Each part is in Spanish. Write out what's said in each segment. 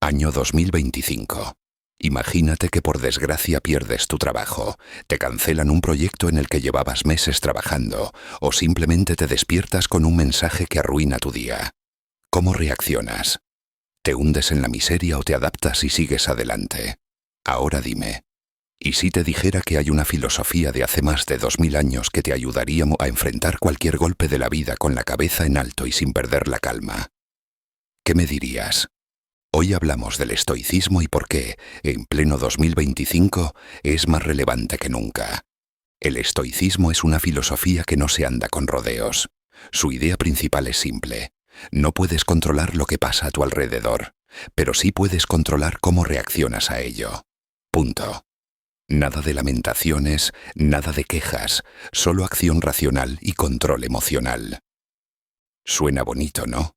Año 2025. Imagínate que por desgracia pierdes tu trabajo, te cancelan un proyecto en el que llevabas meses trabajando, o simplemente te despiertas con un mensaje que arruina tu día. ¿Cómo reaccionas? ¿Te hundes en la miseria o te adaptas y sigues adelante? Ahora dime, ¿y si te dijera que hay una filosofía de hace más de 2000 años que te ayudaría a enfrentar cualquier golpe de la vida con la cabeza en alto y sin perder la calma? ¿Qué me dirías? Hoy hablamos del estoicismo y por qué, en pleno 2025, es más relevante que nunca. El estoicismo es una filosofía que no se anda con rodeos. Su idea principal es simple. No puedes controlar lo que pasa a tu alrededor, pero sí puedes controlar cómo reaccionas a ello. Punto. Nada de lamentaciones, nada de quejas, solo acción racional y control emocional. Suena bonito, ¿no?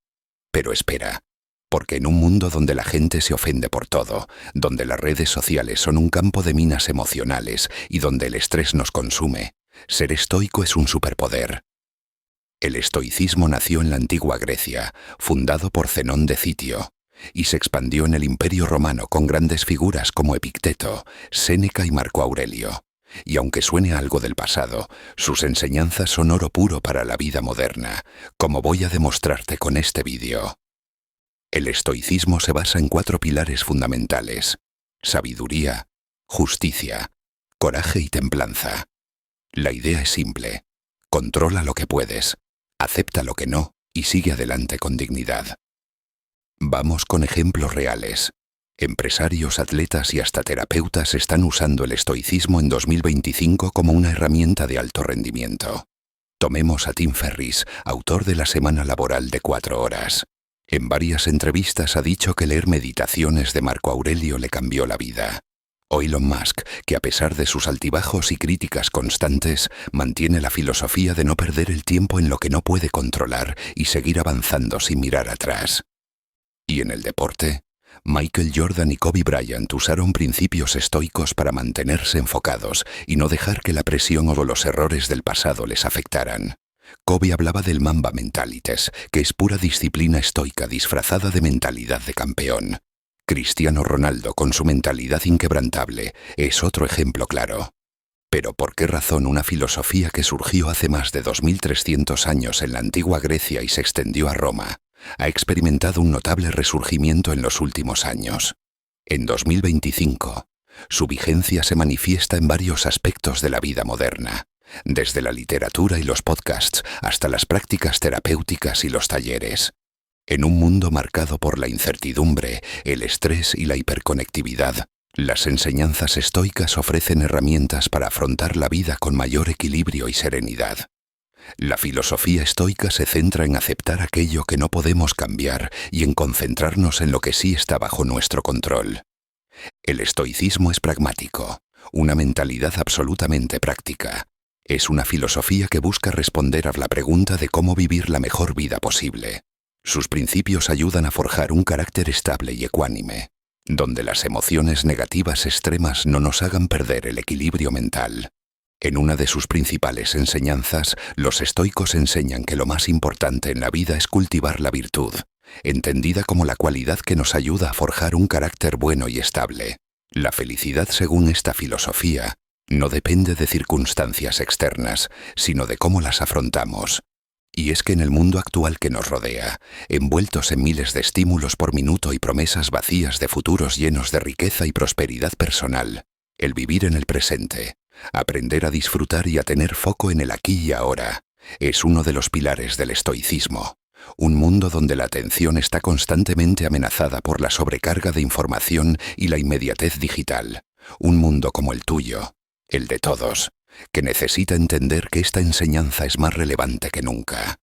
Pero espera. Porque en un mundo donde la gente se ofende por todo, donde las redes sociales son un campo de minas emocionales y donde el estrés nos consume, ser estoico es un superpoder. El estoicismo nació en la antigua Grecia, fundado por Zenón de Citio, y se expandió en el Imperio Romano con grandes figuras como Epicteto, Séneca y Marco Aurelio. Y aunque suene algo del pasado, sus enseñanzas son oro puro para la vida moderna, como voy a demostrarte con este vídeo. El estoicismo se basa en 4 pilares fundamentales: sabiduría, justicia, coraje y templanza. La idea es simple: controla lo que puedes, acepta lo que no y sigue adelante con dignidad. Vamos con ejemplos reales. Empresarios, atletas y hasta terapeutas están usando el estoicismo en 2025 como una herramienta de alto rendimiento. Tomemos a Tim Ferriss, autor de la semana laboral de 4 horas. En varias entrevistas ha dicho que leer Meditaciones de Marco Aurelio le cambió la vida. O Elon Musk, que a pesar de sus altibajos y críticas constantes, mantiene la filosofía de no perder el tiempo en lo que no puede controlar y seguir avanzando sin mirar atrás. Y en el deporte, Michael Jordan y Kobe Bryant usaron principios estoicos para mantenerse enfocados y no dejar que la presión o los errores del pasado les afectaran. Kobe hablaba del Mamba Mentalites, que es pura disciplina estoica disfrazada de mentalidad de campeón. Cristiano Ronaldo, con su mentalidad inquebrantable, es otro ejemplo claro. Pero ¿por qué razón una filosofía que surgió hace más de 2300 años en la antigua Grecia y se extendió a Roma, ha experimentado un notable resurgimiento en los últimos años? En 2025, su vigencia se manifiesta en varios aspectos de la vida moderna, desde la literatura y los podcasts hasta las prácticas terapéuticas y los talleres. En un mundo marcado por la incertidumbre, el estrés y la hiperconectividad, las enseñanzas estoicas ofrecen herramientas para afrontar la vida con mayor equilibrio y serenidad. La filosofía estoica se centra en aceptar aquello que no podemos cambiar y en concentrarnos en lo que sí está bajo nuestro control. El estoicismo es pragmático, una mentalidad absolutamente práctica. Es una filosofía que busca responder a la pregunta de cómo vivir la mejor vida posible. Sus principios ayudan a forjar un carácter estable y ecuánime, donde las emociones negativas extremas no nos hagan perder el equilibrio mental. En una de sus principales enseñanzas, los estoicos enseñan que lo más importante en la vida es cultivar la virtud, entendida como la cualidad que nos ayuda a forjar un carácter bueno y estable. La felicidad, según esta filosofía, no depende de circunstancias externas, sino de cómo las afrontamos. Y es que en el mundo actual que nos rodea, envueltos en miles de estímulos por minuto y promesas vacías de futuros llenos de riqueza y prosperidad personal, el vivir en el presente, aprender a disfrutar y a tener foco en el aquí y ahora, es uno de los pilares del estoicismo. Un mundo donde la atención está constantemente amenazada por la sobrecarga de información y la inmediatez digital. Un mundo como el tuyo, el de todos, que necesita entender que esta enseñanza es más relevante que nunca.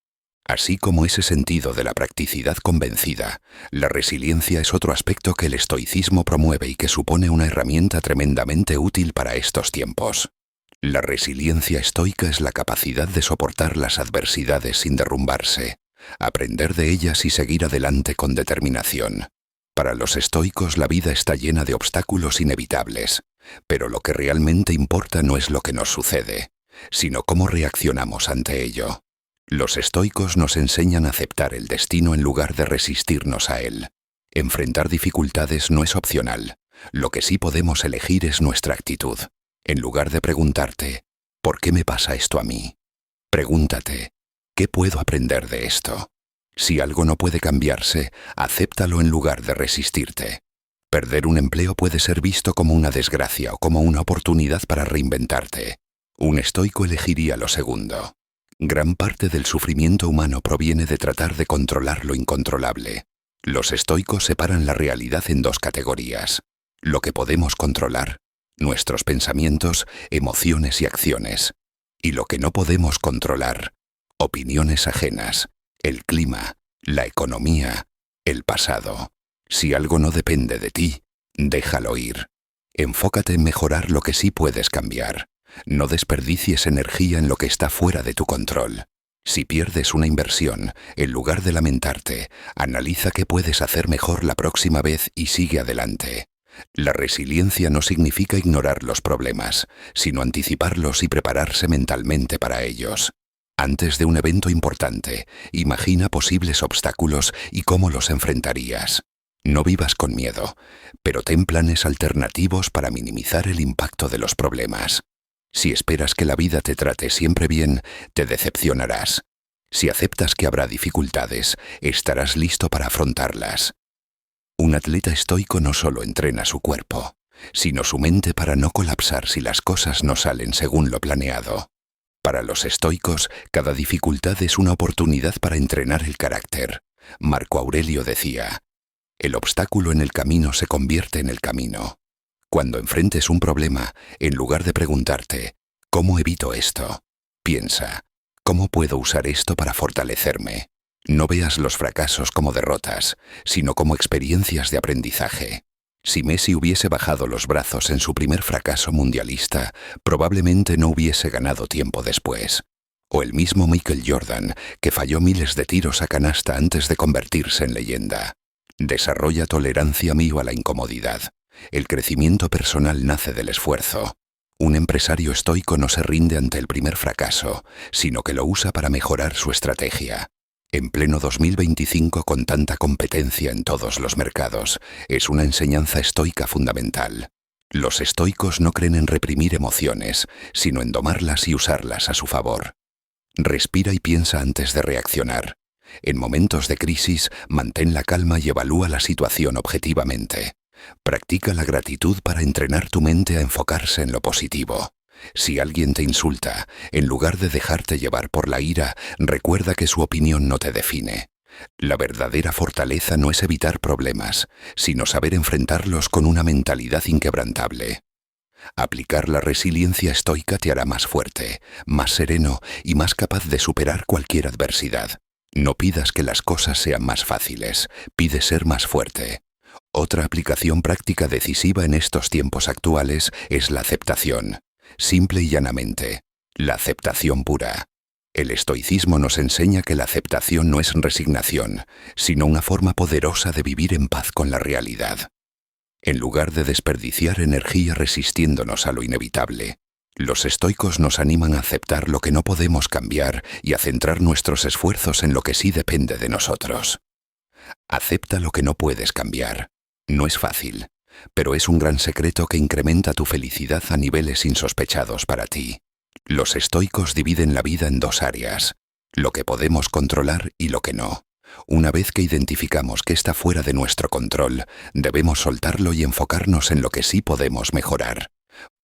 Así como ese sentido de la practicidad convencida, la resiliencia es otro aspecto que el estoicismo promueve y que supone una herramienta tremendamente útil para estos tiempos. La resiliencia estoica es la capacidad de soportar las adversidades sin derrumbarse, aprender de ellas y seguir adelante con determinación. Para los estoicos la vida está llena de obstáculos inevitables, pero lo que realmente importa no es lo que nos sucede, sino cómo reaccionamos ante ello. Los estoicos nos enseñan a aceptar el destino en lugar de resistirnos a él. Enfrentar dificultades no es opcional. Lo que sí podemos elegir es nuestra actitud. En lugar de preguntarte, ¿por qué me pasa esto a mí? Pregúntate, ¿qué puedo aprender de esto? Si algo no puede cambiarse, acéptalo en lugar de resistirte. Perder un empleo puede ser visto como una desgracia o como una oportunidad para reinventarte. Un estoico elegiría lo segundo. Gran parte del sufrimiento humano proviene de tratar de controlar lo incontrolable. Los estoicos separan la realidad en dos categorías: lo que podemos controlar, nuestros pensamientos, emociones y acciones, y lo que no podemos controlar, opiniones ajenas, el clima, la economía, el pasado. Si algo no depende de ti, déjalo ir. Enfócate en mejorar lo que sí puedes cambiar. No desperdicies energía en lo que está fuera de tu control. Si pierdes una inversión, en lugar de lamentarte, analiza qué puedes hacer mejor la próxima vez y sigue adelante. La resiliencia no significa ignorar los problemas, sino anticiparlos y prepararse mentalmente para ellos. Antes de un evento importante, imagina posibles obstáculos y cómo los enfrentarías. No vivas con miedo, pero ten planes alternativos para minimizar el impacto de los problemas. Si esperas que la vida te trate siempre bien, te decepcionarás. Si aceptas que habrá dificultades, estarás listo para afrontarlas. Un atleta estoico no solo entrena su cuerpo, sino su mente para no colapsar si las cosas no salen según lo planeado. Para los estoicos, cada dificultad es una oportunidad para entrenar el carácter. Marco Aurelio decía, «El obstáculo en el camino se convierte en el camino». Cuando enfrentes un problema, en lugar de preguntarte, ¿cómo evito esto?, piensa, ¿cómo puedo usar esto para fortalecerme? No veas los fracasos como derrotas, sino como experiencias de aprendizaje. Si Messi hubiese bajado los brazos en su primer fracaso mundialista, probablemente no hubiese ganado tiempo después. O el mismo Michael Jordan, que falló miles de tiros a canasta antes de convertirse en leyenda. Desarrolla tolerancia a la incomodidad. El crecimiento personal nace del esfuerzo. Un empresario estoico no se rinde ante el primer fracaso, sino que lo usa para mejorar su estrategia. En pleno 2025, con tanta competencia en todos los mercados, es una enseñanza estoica fundamental. Los estoicos no creen en reprimir emociones, sino en domarlas y usarlas a su favor. Respira y piensa antes de reaccionar. En momentos de crisis, mantén la calma y evalúa la situación objetivamente. Practica la gratitud para entrenar tu mente a enfocarse en lo positivo. Si alguien te insulta, en lugar de dejarte llevar por la ira, recuerda que su opinión no te define. La verdadera fortaleza no es evitar problemas, sino saber enfrentarlos con una mentalidad inquebrantable. Aplicar la resiliencia estoica te hará más fuerte, más sereno y más capaz de superar cualquier adversidad. No pidas que las cosas sean más fáciles, pide ser más fuerte. Otra aplicación práctica decisiva en estos tiempos actuales es la aceptación. Simple y llanamente, la aceptación pura. El estoicismo nos enseña que la aceptación no es resignación, sino una forma poderosa de vivir en paz con la realidad. En lugar de desperdiciar energía resistiéndonos a lo inevitable, los estoicos nos animan a aceptar lo que no podemos cambiar y a centrar nuestros esfuerzos en lo que sí depende de nosotros. Acepta lo que no puedes cambiar. No es fácil, pero es un gran secreto que incrementa tu felicidad a niveles insospechados para ti. Los estoicos dividen la vida en dos áreas, lo que podemos controlar y lo que no. Una vez que identificamos que está fuera de nuestro control, debemos soltarlo y enfocarnos en lo que sí podemos mejorar.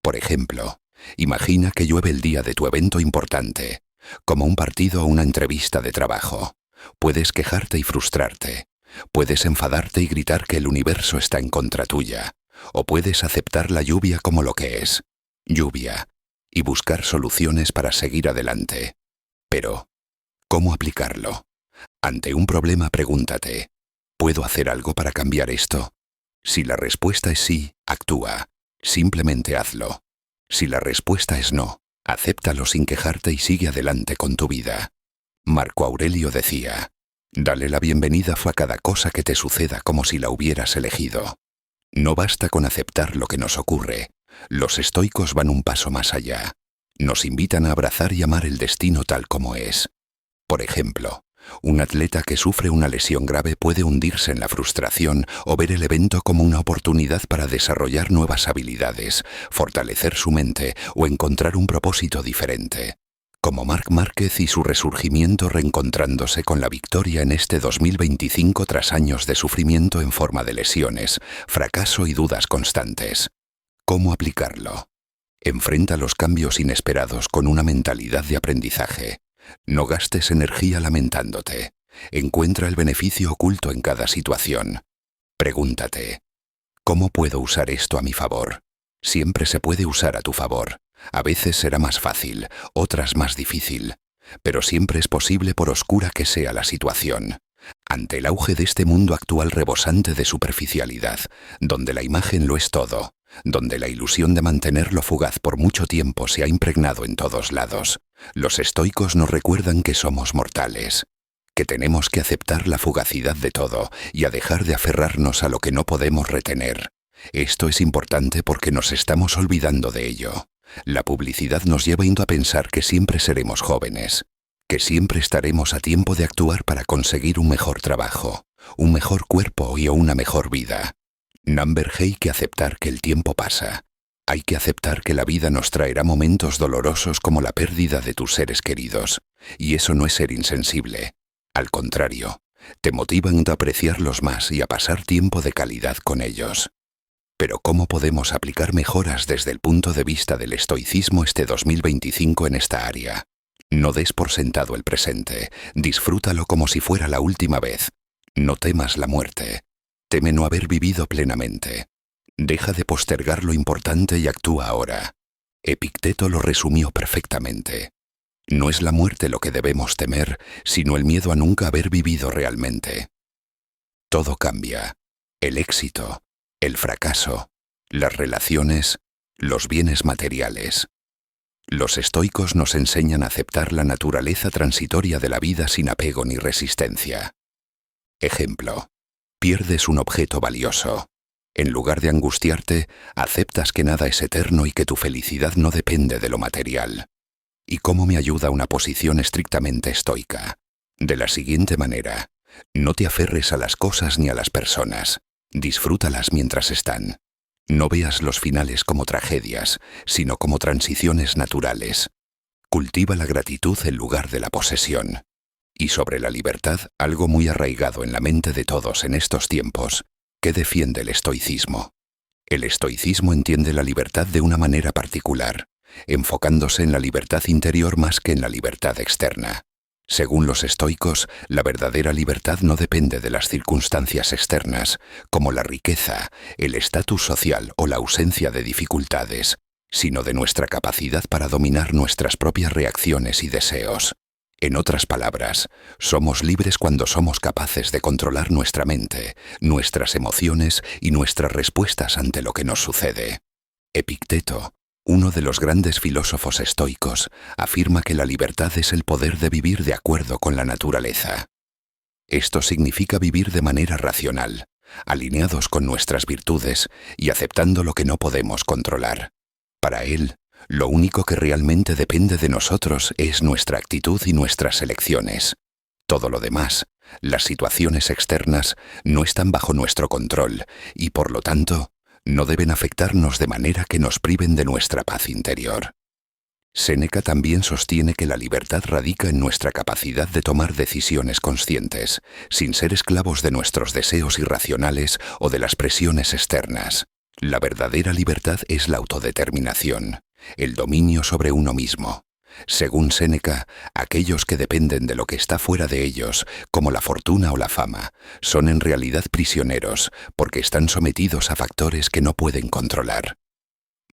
Por ejemplo, imagina que llueve el día de tu evento importante, como un partido o una entrevista de trabajo. Puedes quejarte y frustrarte. Puedes enfadarte y gritar que el universo está en contra tuya. O puedes aceptar la lluvia como lo que es, lluvia, y buscar soluciones para seguir adelante. Pero, ¿cómo aplicarlo? Ante un problema, pregúntate, ¿puedo hacer algo para cambiar esto? Si la respuesta es sí, actúa. Simplemente hazlo. Si la respuesta es no, acéptalo sin quejarte y sigue adelante con tu vida. Marco Aurelio decía, dale la bienvenida a cada cosa que te suceda como si la hubieras elegido. No basta con aceptar lo que nos ocurre. Los estoicos van un paso más allá. Nos invitan a abrazar y amar el destino tal como es. Por ejemplo, Un atleta que sufre una lesión grave puede hundirse en la frustración o ver el evento como una oportunidad para desarrollar nuevas habilidades, fortalecer su mente o encontrar un propósito diferente. Como Marc Márquez y su resurgimiento reencontrándose con la victoria en este 2025 tras años de sufrimiento en forma de lesiones, fracaso y dudas constantes. ¿Cómo aplicarlo? Enfrenta los cambios inesperados con una mentalidad de aprendizaje. No gastes energía lamentándote. Encuentra el beneficio oculto en cada situación. Pregúntate, ¿cómo puedo usar esto a mi favor? Siempre se puede usar a tu favor. A veces será más fácil, otras más difícil, pero siempre es posible por oscura que sea la situación. Ante el auge de este mundo actual rebosante de superficialidad, donde la imagen lo es todo, donde la ilusión de mantenerlo fugaz por mucho tiempo se ha impregnado en todos lados, los estoicos nos recuerdan que somos mortales, que tenemos que aceptar la fugacidad de todo y a dejar de aferrarnos a lo que no podemos retener. Esto es importante porque nos estamos olvidando de ello. La publicidad nos lleva a pensar que siempre seremos jóvenes, que siempre estaremos a tiempo de actuar para conseguir un mejor trabajo, un mejor cuerpo y una mejor vida. Hay que aceptar que el tiempo pasa. Hay que aceptar que la vida nos traerá momentos dolorosos como la pérdida de tus seres queridos, y eso no es ser insensible. Al contrario, te motivan a apreciarlos más y a pasar tiempo de calidad con ellos. Pero ¿cómo podemos aplicar mejoras desde el punto de vista del estoicismo este 2025 en esta área? No des por sentado el presente, disfrútalo como si fuera la última vez. No temas la muerte, teme no haber vivido plenamente. Deja de postergar lo importante y actúa ahora. Epicteto lo resumió perfectamente. No es la muerte lo que debemos temer, sino el miedo a nunca haber vivido realmente. Todo cambia. El éxito, el fracaso, las relaciones, los bienes materiales. Los estoicos nos enseñan a aceptar la naturaleza transitoria de la vida sin apego ni resistencia. Ejemplo: pierdes un objeto valioso. En lugar de angustiarte, aceptas que nada es eterno y que tu felicidad no depende de lo material. ¿Y cómo me ayuda una posición estrictamente estoica? De la siguiente manera: no te aferres a las cosas ni a las personas. Disfrútalas mientras están. No veas los finales como tragedias, sino como transiciones naturales. Cultiva la gratitud en lugar de la posesión. Y sobre la libertad, algo muy arraigado en la mente de todos en estos tiempos, ¿qué defiende el estoicismo? El estoicismo entiende la libertad de una manera particular, enfocándose en la libertad interior más que en la libertad externa. Según los estoicos, la verdadera libertad no depende de las circunstancias externas, como la riqueza, el estatus social o la ausencia de dificultades, sino de nuestra capacidad para dominar nuestras propias reacciones y deseos. En otras palabras, somos libres cuando somos capaces de controlar nuestra mente, nuestras emociones y nuestras respuestas ante lo que nos sucede. Epicteto, uno de los grandes filósofos estoicos, afirma que la libertad es el poder de vivir de acuerdo con la naturaleza. Esto significa vivir de manera racional, alineados con nuestras virtudes y aceptando lo que no podemos controlar. Para él, lo único que realmente depende de nosotros es nuestra actitud y nuestras elecciones. Todo lo demás, las situaciones externas, no están bajo nuestro control y, por lo tanto, no deben afectarnos de manera que nos priven de nuestra paz interior. Séneca también sostiene que la libertad radica en nuestra capacidad de tomar decisiones conscientes, sin ser esclavos de nuestros deseos irracionales o de las presiones externas. La verdadera libertad es la autodeterminación, el dominio sobre uno mismo. Según Séneca, aquellos que dependen de lo que está fuera de ellos, como la fortuna o la fama, son en realidad prisioneros, porque están sometidos a factores que no pueden controlar.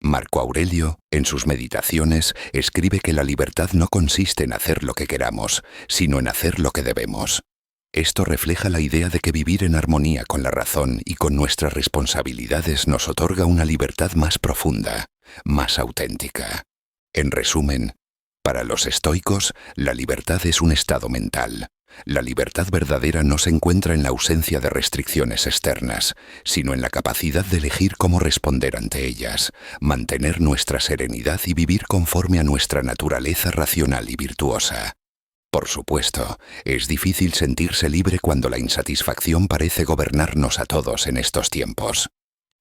Marco Aurelio, en sus Meditaciones, escribe que la libertad no consiste en hacer lo que queramos, sino en hacer lo que debemos. Esto refleja la idea de que vivir en armonía con la razón y con nuestras responsabilidades nos otorga una libertad más profunda, más auténtica. En resumen, para los estoicos, la libertad es un estado mental. La libertad verdadera no se encuentra en la ausencia de restricciones externas, sino en la capacidad de elegir cómo responder ante ellas, mantener nuestra serenidad y vivir conforme a nuestra naturaleza racional y virtuosa. Por supuesto, es difícil sentirse libre cuando la insatisfacción parece gobernarnos a todos en estos tiempos.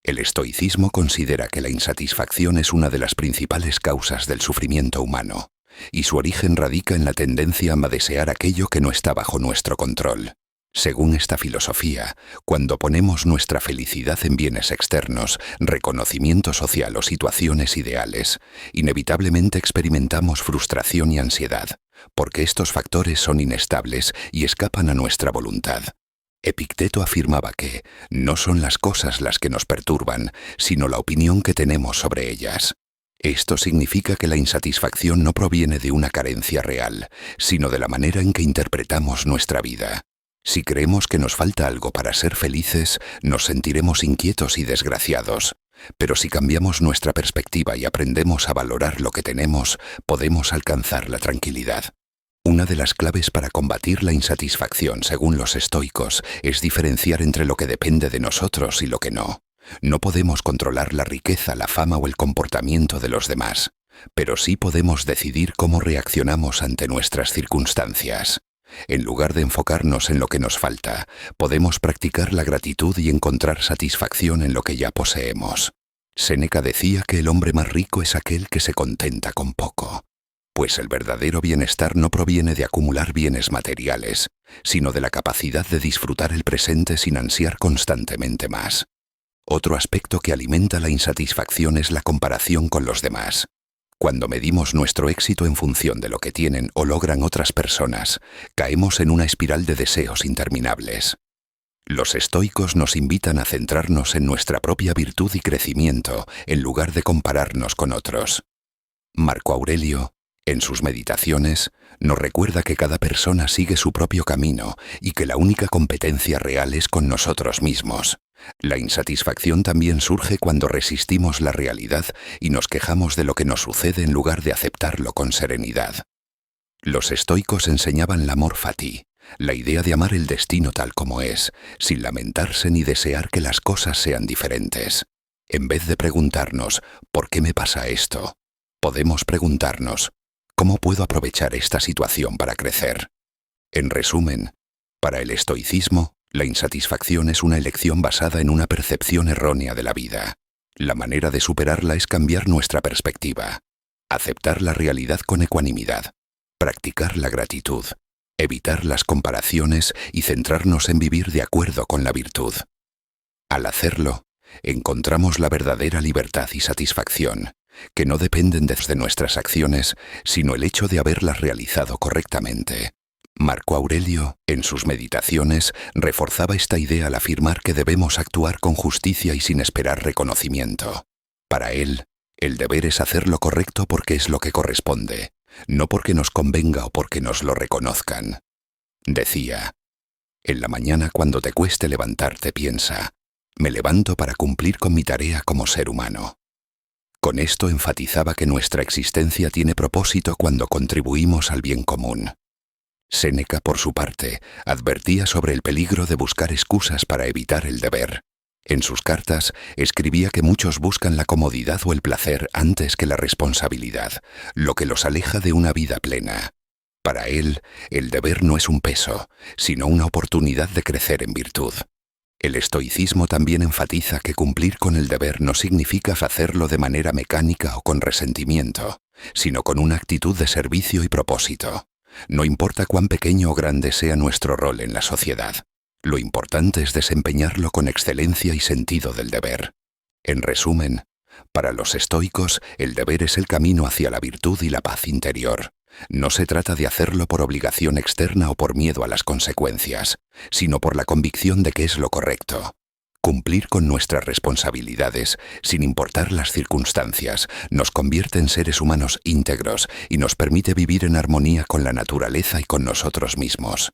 El estoicismo considera que la insatisfacción es una de las principales causas del sufrimiento humano, y su origen radica en la tendencia a desear aquello que no está bajo nuestro control. Según esta filosofía, cuando ponemos nuestra felicidad en bienes externos, reconocimiento social o situaciones ideales, inevitablemente experimentamos frustración y ansiedad, porque estos factores son inestables y escapan a nuestra voluntad. Epicteto afirmaba que no son las cosas las que nos perturban, sino la opinión que tenemos sobre ellas. Esto significa que la insatisfacción no proviene de una carencia real, sino de la manera en que interpretamos nuestra vida. Si creemos que nos falta algo para ser felices, nos sentiremos inquietos y desgraciados. Pero si cambiamos nuestra perspectiva y aprendemos a valorar lo que tenemos, podemos alcanzar la tranquilidad. Una de las claves para combatir la insatisfacción, según los estoicos, es diferenciar entre lo que depende de nosotros y lo que no. No podemos controlar la riqueza, la fama o el comportamiento de los demás, pero sí podemos decidir cómo reaccionamos ante nuestras circunstancias. En lugar de enfocarnos en lo que nos falta, podemos practicar la gratitud y encontrar satisfacción en lo que ya poseemos. Séneca decía que el hombre más rico es aquel que se contenta con poco, pues el verdadero bienestar no proviene de acumular bienes materiales, sino de la capacidad de disfrutar el presente sin ansiar constantemente más. Otro aspecto que alimenta la insatisfacción es la comparación con los demás. Cuando medimos nuestro éxito en función de lo que tienen o logran otras personas, caemos en una espiral de deseos interminables. Los estoicos nos invitan a centrarnos en nuestra propia virtud y crecimiento, en lugar de compararnos con otros. Marco Aurelio, en sus Meditaciones, nos recuerda que cada persona sigue su propio camino y que la única competencia real es con nosotros mismos. La insatisfacción también surge cuando resistimos la realidad y nos quejamos de lo que nos sucede en lugar de aceptarlo con serenidad. Los estoicos enseñaban l'amor fati, la idea de amar el destino tal como es, sin lamentarse ni desear que las cosas sean diferentes. En vez de preguntarnos, ¿por qué me pasa esto?, podemos preguntarnos, ¿cómo puedo aprovechar esta situación para crecer? En resumen, para el estoicismo, la insatisfacción es una elección basada en una percepción errónea de la vida. La manera de superarla es cambiar nuestra perspectiva, aceptar la realidad con ecuanimidad, practicar la gratitud, evitar las comparaciones y centrarnos en vivir de acuerdo con la virtud. Al hacerlo, encontramos la verdadera libertad y satisfacción, que no dependen de nuestras acciones, sino el hecho de haberlas realizado correctamente. Marco Aurelio, en sus Meditaciones, reforzaba esta idea al afirmar que debemos actuar con justicia y sin esperar reconocimiento. Para él, el deber es hacer lo correcto porque es lo que corresponde, no porque nos convenga o porque nos lo reconozcan. Decía, en la mañana cuando te cueste levantarte piensa, me levanto para cumplir con mi tarea como ser humano. Con esto enfatizaba que nuestra existencia tiene propósito cuando contribuimos al bien común. Séneca, por su parte, advertía sobre el peligro de buscar excusas para evitar el deber. En sus cartas, escribía que muchos buscan la comodidad o el placer antes que la responsabilidad, lo que los aleja de una vida plena. Para él, el deber no es un peso, sino una oportunidad de crecer en virtud. El estoicismo también enfatiza que cumplir con el deber no significa hacerlo de manera mecánica o con resentimiento, sino con una actitud de servicio y propósito. No importa cuán pequeño o grande sea nuestro rol en la sociedad, lo importante es desempeñarlo con excelencia y sentido del deber. En resumen, para los estoicos, el deber es el camino hacia la virtud y la paz interior. No se trata de hacerlo por obligación externa o por miedo a las consecuencias, sino por la convicción de que es lo correcto. Cumplir con nuestras responsabilidades, sin importar las circunstancias, nos convierte en seres humanos íntegros y nos permite vivir en armonía con la naturaleza y con nosotros mismos.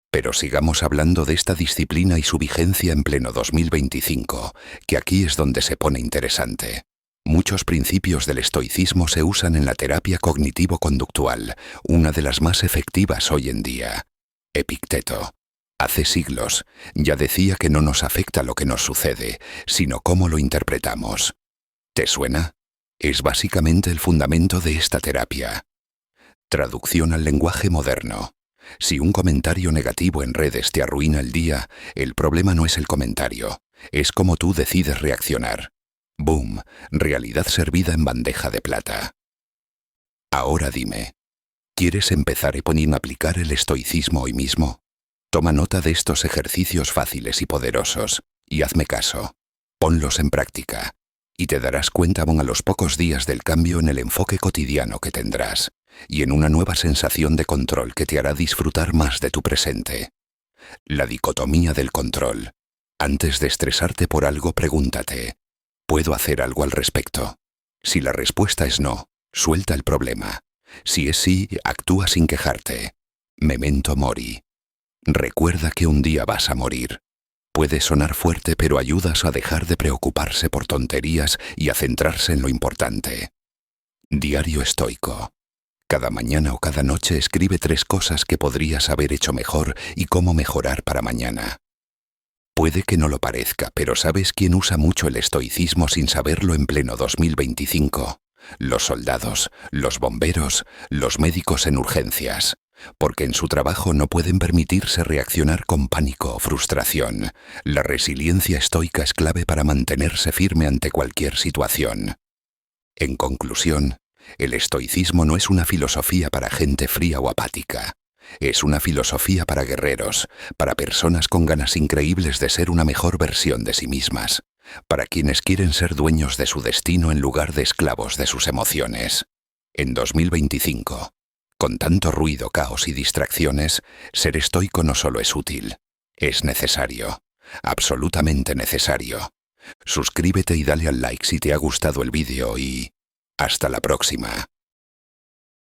Pero sigamos hablando de esta disciplina y su vigencia en pleno 2025, que aquí es donde se pone interesante. Muchos principios del estoicismo se usan en la terapia cognitivo-conductual, una de las más efectivas hoy en día. Epicteto, hace siglos, ya decía que no nos afecta lo que nos sucede, sino cómo lo interpretamos. ¿Te suena? Es básicamente el fundamento de esta terapia. Traducción al lenguaje moderno. Si un comentario negativo en redes te arruina el día, el problema no es el comentario, es cómo tú decides reaccionar. Boom, realidad servida en bandeja de plata. Ahora dime, ¿quieres empezar a aplicar el estoicismo hoy mismo? Toma nota de estos ejercicios fáciles y poderosos, y hazme caso. Ponlos en práctica, y te darás cuenta aún a los pocos días del cambio en el enfoque cotidiano que tendrás, y en una nueva sensación de control que te hará disfrutar más de tu presente. La dicotomía del control. Antes de estresarte por algo, pregúntate, ¿puedo hacer algo al respecto? Si la respuesta es no, suelta el problema. Si es sí, actúa sin quejarte. Memento mori. Recuerda que un día vas a morir. Puede sonar fuerte, pero ayudas a dejar de preocuparse por tonterías y a centrarse en lo importante. Diario estoico. Cada mañana o cada noche escribe 3 cosas que podrías haber hecho mejor y cómo mejorar para mañana. Puede que no lo parezca, pero ¿sabes quién usa mucho el estoicismo sin saberlo en pleno 2025? Los soldados, los bomberos, los médicos en urgencias, porque en su trabajo no pueden permitirse reaccionar con pánico o frustración. La resiliencia estoica es clave para mantenerse firme ante cualquier situación. En conclusión, el estoicismo no es una filosofía para gente fría o apática. Es una filosofía para guerreros, para personas con ganas increíbles de ser una mejor versión de sí mismas, para quienes quieren ser dueños de su destino en lugar de esclavos de sus emociones. En 2025, con tanto ruido, caos y distracciones, ser estoico no solo es útil, es necesario, absolutamente necesario. Suscríbete y dale al like si te ha gustado el vídeo y... ¡hasta la próxima!